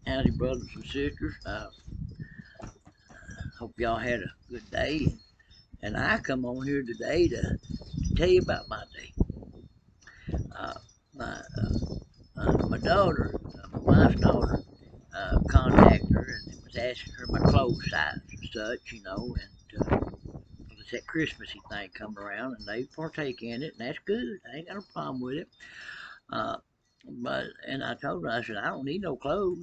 Howdy, brothers and sisters. Hope y'all had a good day. And I come on here today to tell you about my day. Uh, my daughter, my wife's daughter, contacted her and was asking her my clothes size and such, and it's that Christmassy thing come around, and they partake in it, and that's good. I ain't got no problem with it. Uh, and I told her, I said, I don't need no clothes.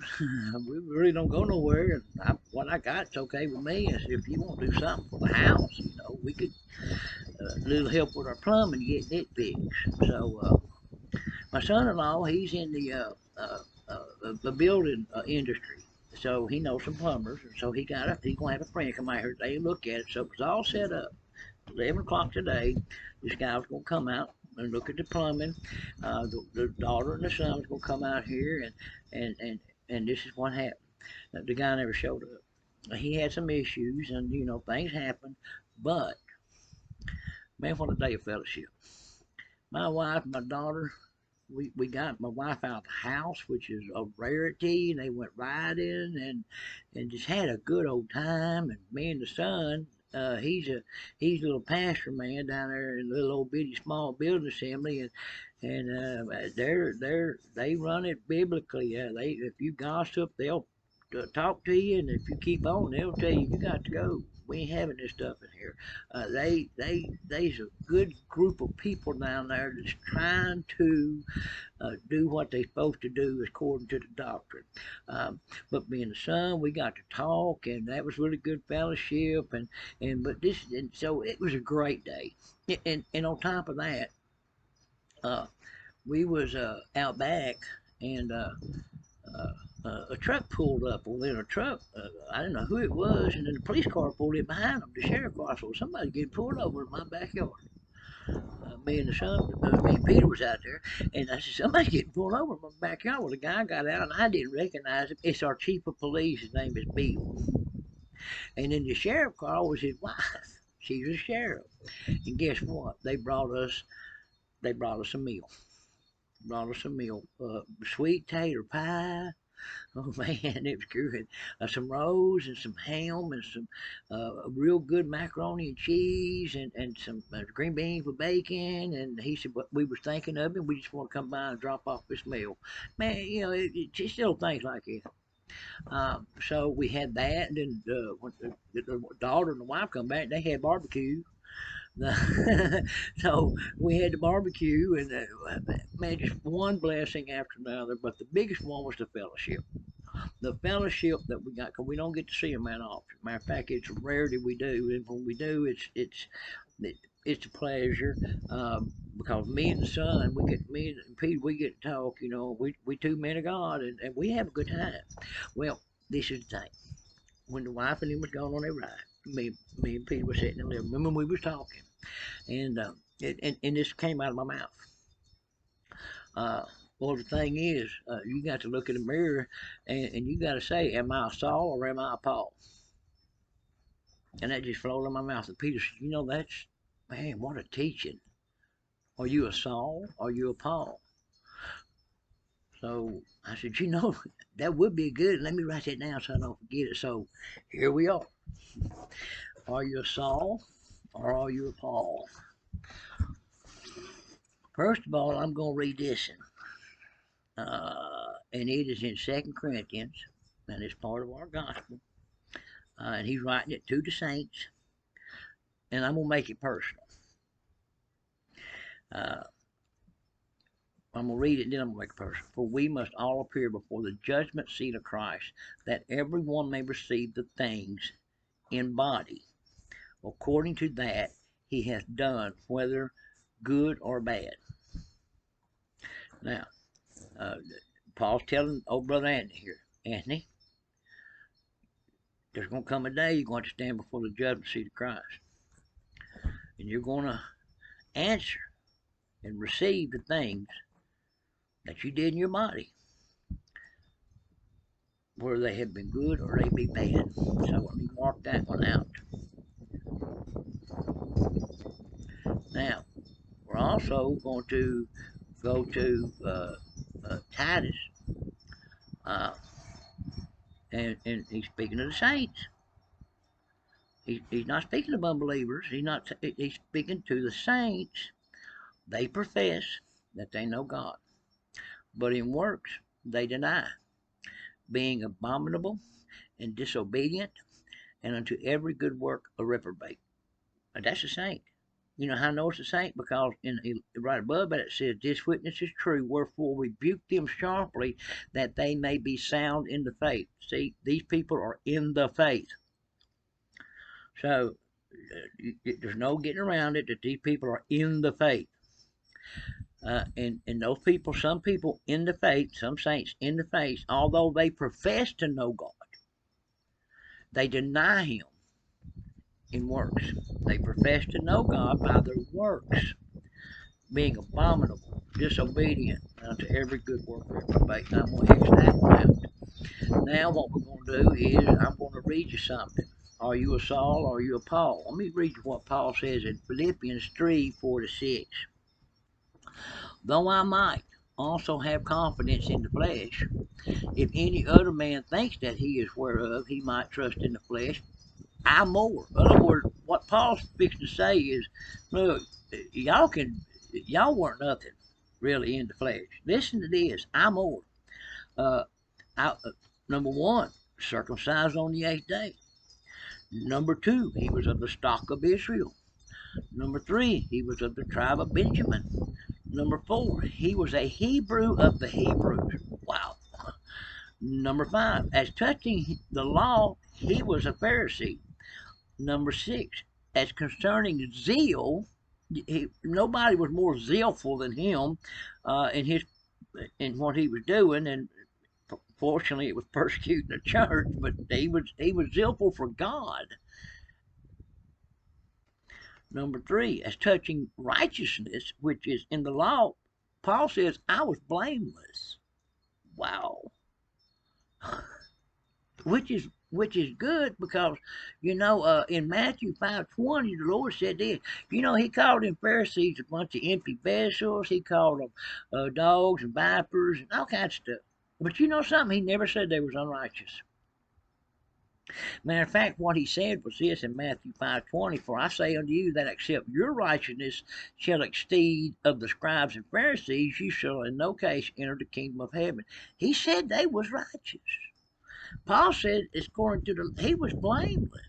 We really don't go nowhere. And what I got's okay with me. I said, if you want to do something for the house, we could a little help with our plumbing, getting it fixed. So my son-in-law, he's in the building industry. So he knows some plumbers, and so he's gonna have a friend come out here today and look at it. So it was all set up. 11 o'clock today, this guy was going to come out and look at the plumbing. The daughter and the son was going to come out here, and, and, and this is what happened. The guy never showed up. He had some issues, and things happen. But man, what a day of fellowship! My wife, my daughter, we got my wife out of the house, which is a rarity. And they went riding and just had a good old time. And me and the son, he's a little pastor man down there in a little old bitty small building assembly, and they run it biblically. They if you gossip, they'll talk to you, and if you keep on, they'll tell you got to go. We ain't having this stuff in here. They's a good group of people down there that's trying to do what they're supposed to do according to the doctrine. But me and the son, we got to talk, and that was really good fellowship. And so it was a great day. And on top of that, uh, we was out back, and a truck pulled up. Well, then a truck, I didn't know who it was, and then the police car pulled in behind them, the sheriff car. So somebody getting pulled over in my backyard. Me and Peter was out there, and I said, somebody's getting pulled over in my backyard. Well, the guy got out, and I didn't recognize him. It's our chief of police. His name is Bill. And then the sheriff car was his wife. She's a sheriff. And guess what? They brought us a meal. Brought us a meal. Sweet tater pie. Oh man, it was good. Some rolls and some ham and some real good macaroni and cheese and some green beans with bacon. And he said, "What we was thinking of it. We just want to come by and drop off this meal." Man, it's still things like it. So we had that, and then when the daughter and the wife come back, they had barbecue. So we had the barbecue, and man, just one blessing after another. But the biggest one was the fellowship that we got, because we don't get to see them that often. Matter of fact, it's a rarity we do, and when we do, it's a pleasure. Because me and the son, me and Pete, we get to talk. We two men of God, and we have a good time. Well, this is the thing. When the wife and him was going on their ride, me and Pete were sitting in the living room, and we was talking, and and this came out of my mouth. Uh, well, the thing is, you got to look in the mirror, and you got to say, am I a Saul or am I a Paul? And that just flowed in my mouth. And Peter said, that's, man, what a teaching. Are you a Saul or are you a Paul? So I said, that would be good. Let me write that down so I don't forget it. So here we are. Are you a Saul or are you a Paul? First of all, I'm going to read this, and it is in 2 Corinthians, and it's part of our gospel. And he's writing it to the saints, and I'm going to make it personal. Uh, I'm going to read it, and then I'm going to make it personal. For we must all appear before the judgment seat of Christ, that everyone may receive the things in body, according to that he hath done, whether good or bad. Now, Paul's telling old brother Anthony here, Anthony, there's going to come a day you're going to stand before the judgment seat of Christ, and you're going to answer and receive the things that you did in your body, whether they have been good or they be bad. So let me mark that one out. Now, we're also going to go to Titus, uh, And he's speaking to the saints. He's not speaking to unbelievers. He's speaking to the saints. They profess that they know God, but in works they deny, being abominable and disobedient, and unto every good work a reprobate. And that's a saint. You know how I know it's a saint? Because right above it says, "This witness is true, wherefore rebuke them sharply, that they may be sound in the faith." See, these people are in the faith. So there's no getting around it that these people are in the faith. And those people, some people in the faith, some saints in the faith, although they profess to know God, they deny Him in works. They profess to know God by their works, being abominable, disobedient unto every good work reprobate. And I'm going to X that one out. Now what we're going to do is I'm going to read you something. Are you a Saul or are you a Paul? Let me read you what Paul says in Philippians 3:4-6. Though I might also have confidence in the flesh, if any other man thinks that he is whereof he might trust in the flesh, I more. In other words, what Paul's fixing to say is, look, y'all weren't nothing really in the flesh. Listen to this. I more. Uh, I, number one, circumcised on the 8th day. Number two, he was of the stock of Israel. Number three, he was of the tribe of Benjamin. Number four, he was a Hebrew of the Hebrews. Wow. Number five, as touching the law, he was a Pharisee. Number six, as concerning zeal, nobody was more zealful than him in what he was doing, and fortunately, it was persecuting the church. But he was zealful for God. Number three, as touching righteousness, which is in the law, Paul says, I was blameless. Wow. Which is good because in Matthew 5:20 the Lord said this. He called them Pharisees a bunch of empty vessels. He called them dogs and vipers and all kinds of stuff. But you know something? He never said they was unrighteous. Matter of fact, what he said was this in Matthew 5:20: For I say unto you that except your righteousness shall exceed of the scribes and Pharisees, you shall in no case enter the kingdom of heaven. He said they was righteous. Paul said, according to he was blameless.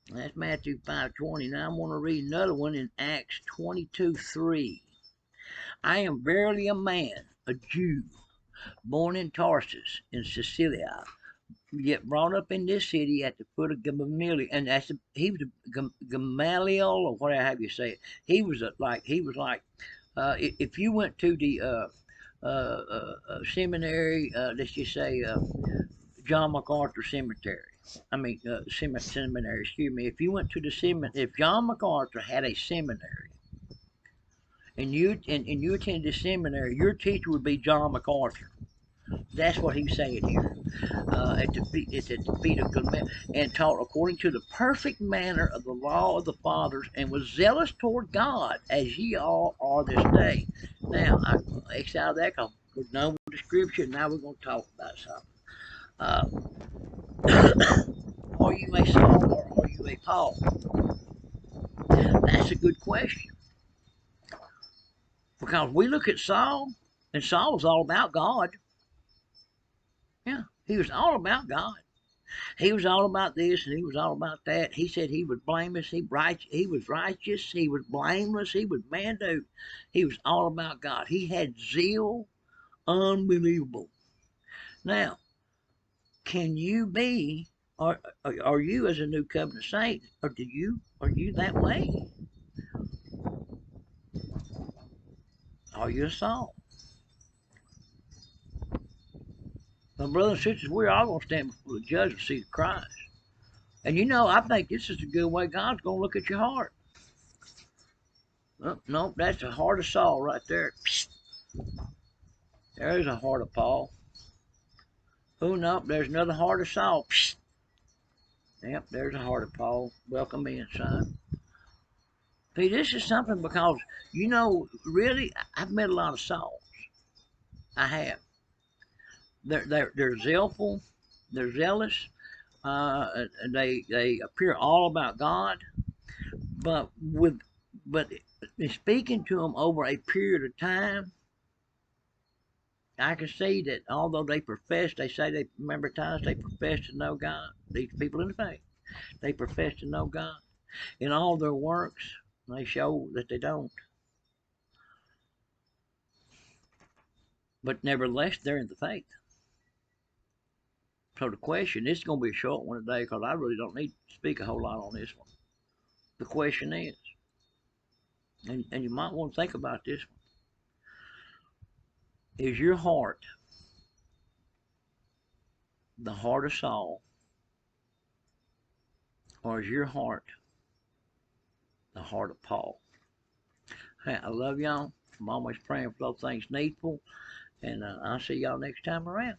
That's Matthew 5:20. Now I'm going to read another one in Acts 22:3. I am verily a man, a Jew, born in Tarsus in Cilicia, yet brought up in this city at the foot of Gamaliel, and he was Gamaliel, or whatever have you say it. If you went to the seminary, let's just say John MacArthur Cemetery. Seminary. Excuse me. If you went to the seminary, if John MacArthur had a seminary, and you attended the seminary, your teacher would be John MacArthur. That's what he's saying here. At the feet of Gamaliel, and taught according to the perfect manner of the law of the fathers, and was zealous toward God, as ye all are this day. Now, I X out of that because we're done with the scripture. Now we're going to talk about something. Uh, are you a Saul or are you a Paul? That's a good question. Because we look at Saul, and Saul was all about God. Yeah, he was all about God. He was all about this and he was all about that. He said he was blameless, he was righteous, he was blameless, he was man dude. He was all about God. He had zeal, unbelievable. Now, can you be, or are you as a new covenant saint, or are you that way? Are you a Saul? Well, brothers and sisters, we're all going to stand before the judgment seat of Christ. And I think this is a good way God's going to look at your heart. Oh, no, that's the heart of Saul right there. There's a heart of Paul. Oh, no, there's another heart of Saul. Yep, there's a heart of Paul. Welcome in, son. See, this is something because, really, I've met a lot of Sauls. I have. they're zealful, they're zealous. They appear all about God, but but speaking to them over a period of time, I can see that although they say they remember times they profess to know God. These people in the faith, they profess to know God. In all their works, they show that they don't. But nevertheless, they're in the faith. So the question, this is going to be a short one today because I really don't need to speak a whole lot on this one. The question is, and you might want to think about this one, is your heart the heart of Saul, or is your heart the heart of Paul? Hey, I love y'all. I'm always praying for those things needful, and I'll see y'all next time around.